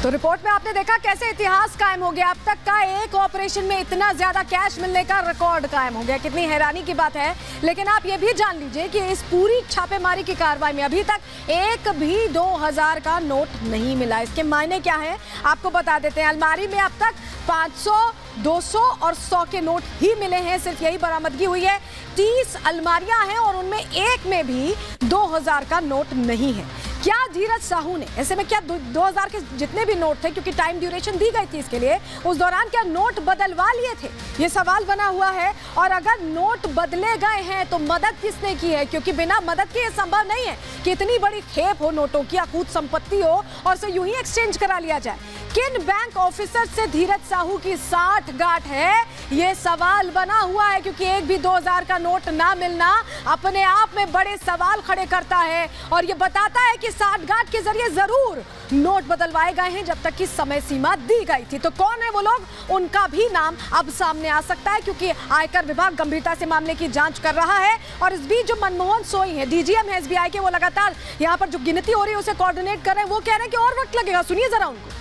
तो रिपोर्ट में आपने देखा कैसे इतिहास कायम हो गया। अब तक का एक ऑपरेशन में इतना ज्यादा कैश मिलने का रिकॉर्ड कायम हो गया। कितनी हैरानी की बात है। लेकिन आप ये भी जान लीजिए कि इस पूरी छापेमारी की कार्रवाई में अभी तक एक भी 2000 का नोट नहीं मिला। इसके मायने क्या है आपको बता देते हैं। अलमारी में अब तक 500, 200 और 100 के नोट ही मिले हैं। सिर्फ यही बरामदगी हुई है। 30 अलमारियां हैं और उनमें एक में भी 2000 का नोट नहीं है। क्या धीरज साहू ने ऐसे में क्या 2000 के जितने भी नोट थे, क्योंकि टाइम ड्यूरेशन दी गई थी इसके लिए, उस दौरान क्या नोट बदलवा लिए थे? ये सवाल बना हुआ है। और अगर नोट बदले गए हैं तो मदद किसने की है? क्योंकि बिना मदद के ये संभव नहीं है कि इतनी बड़ी खेप हो नोटों की, अकूत संपत्ति हो और उसे यूं ही एक्सचेंज करा लिया जाए। किन बैंक ऑफिसर से धीरज साहू की साठगांठ है, ये सवाल बना हुआ है। क्योंकि एक भी 2000 का नोट ना मिलना अपने आप में बड़े सवाल खड़े करता है और ये बताता है कि साठगांठ के जरिए जरूर नोट बदलवाए गए हैं जब तक की समय सीमा दी गई थी। तो कौन है वो लोग, उनका भी नाम अब सामने आ सकता है, क्योंकि आयकर विभाग गंभीरता से मामले की जांच कर रहा है। और इस बीच जो मनमोहन सोई है, डीजीएम है एसबीआई के, वो लगातार यहाँ पर जो गिनती हो रही है उसे कोऑर्डिनेट कर रहे हैं। वो कह रहे हैं कि और वक्त लगेगा। सुनिए जरा उनको।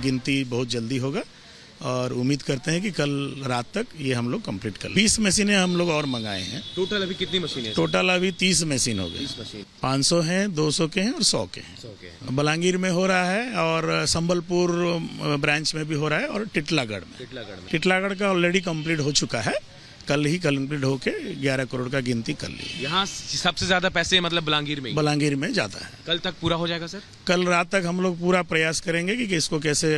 गिनती बहुत जल्दी होगा और उम्मीद करते हैं कि कल रात तक ये हम लोग कंप्लीट कर लें। 20 मशीनें हम लोग और मंगाए हैं। टोटल अभी कितनी मशीन है? टोटल अभी 30 मशीन हो गई। 500 हैं, 200 के हैं और 100 के हैं। बलांगीर में हो रहा है और संबलपुर ब्रांच में भी हो रहा है और टिटलागढ़ में। टिटलागढ़ का ऑलरेडी कंप्लीट हो चुका है। कल ही कंप्लीट होके 11 करोड़ का गिनती कर ली। यहाँ सबसे ज्यादा पैसे मतलब बलांगीर में जाता है। कल तक पूरा हो जाएगा सर? कल रात तक हम लोग पूरा प्रयास करेंगे कि इसको कैसे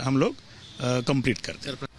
हम लोग कंप्लीट करते हैं।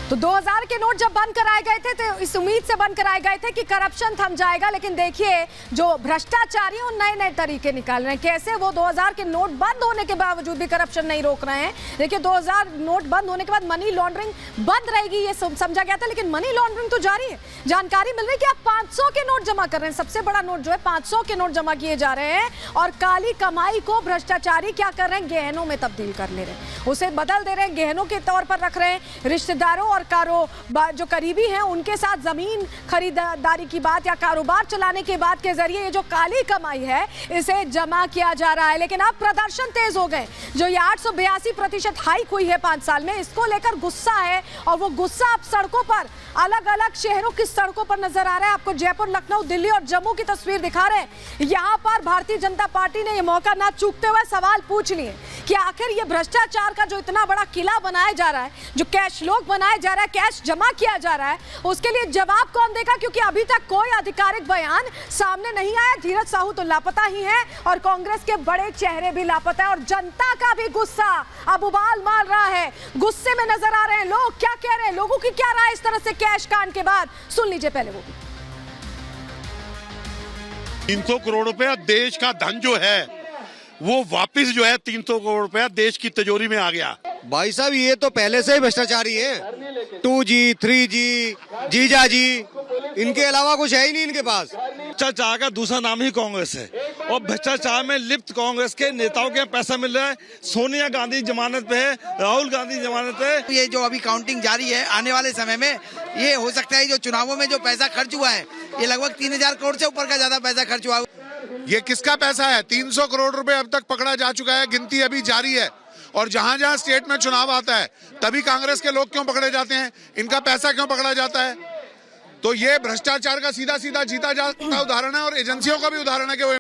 तो 2000 के नोट जब बंद कराए गए थे तो इस उम्मीद से बंद कराए गए थे कि करप्शन थम जाएगा। लेकिन देखिए जो भ्रष्टाचारी हैं नए नए तरीके निकाल रहे हैं। कैसे वो 2000 के नोट बंद होने के बावजूद भी करप्शन नहीं रोक रहे हैं। देखिए 2000 नोट बंद होने के बाद मनी लॉन्ड्रिंग बंद रहेगी ये समझा गया था, लेकिन मनी लॉन्ड्रिंग तो जारी है। जानकारी मिल रही है कि आप 500 के नोट जमा कर रहे हैं। सबसे बड़ा नोट जो है 500 के नोट जमा किए जा रहे हैं और काली कमाई को भ्रष्टाचारी क्या कर रहे हैं, गहनों में तब्दील कर ले रहे हैं, उसे बदल दे रहे हैं, गहनों के तौर पर रख रहे हैं। रिश्तेदारों और कारोबार जो करीबी हैं उनके साथ जमीन खरीदारी की बात या कारोबार चलाने की बात के जरिए ये जो काली कमाई है इसे जमा किया जा रहा है। लेकिन अब प्रदर्शन तेज हो गए। जो ये 882% हाइक हुई है 5 साल में, इसको लेकर गुस्सा है और वो गुस्सा अब सड़कों पर, अलग अलग शहरों की सड़कों पर नजर आ रहा है। आपको जयपुर, लखनऊ, दिल्ली और जम्मू की तस्वीर दिखा रहे हैं। यहाँ पर भारतीय जनता पार्टी ने ये मौका ना चूकते हुए सवाल पूछ लिए कि आखिर ये भ्रष्टाचार का जो इतना बड़ा किला बनाया जा रहा है, जो कैश लोग बनाया जा रहा है, कैश जमा किया जा रहा है, उसके लिए जवाब कौन देगा? क्योंकि अभी तक कोई आधिकारिक बयान सामने नहीं आया। धीरज साहू तो लापता ही है और कांग्रेस के बड़े चेहरे भी लापता है और जनता का भी गुस्सा अब उबाल मार रहा है। गुस्से में नजर आ रहे हैं लोग। क्या कह रहे हैं, लोगों की क्या राय इस तरह से कैश कांड के बाद? सुन लीजिए पहले वो भी। 300 करोड़ रुपया देश का धन जो है वो वापस जो है 300 करोड़ रुपया देश की तिजोरी में आ गया। भाई साहब ये तो पहले से ही भ्रष्टाचारी है। 2G, 3G, जीजा जी, इनके अलावा कुछ है ही नहीं इनके पास। भ्रष्टाचार का दूसरा नाम ही कांग्रेस है और भ्रष्टाचार में लिप्त कांग्रेस के नेताओं के पैसा मिल रहा है। सोनिया गांधी जमानत पे है, राहुल गांधी जमानत पे है। ये जो अभी काउंटिंग जारी है, आने वाले समय में ये हो सकता है जो चुनावों में जो पैसा खर्च हुआ है ये लगभग 3000 करोड़ से ऊपर का ज्यादा पैसा खर्च हुआ। ये किसका पैसा है? 300 करोड़ रुपए अब तक पकड़ा जा चुका है। गिनती अभी जारी है और जहां जहां स्टेट में चुनाव आता है तभी कांग्रेस के लोग क्यों पकड़े जाते हैं, इनका पैसा क्यों पकड़ा जाता है? तो ये भ्रष्टाचार का सीधा सीधा जीता जाता उदाहरण है और एजेंसियों का भी उदाहरण है कि वो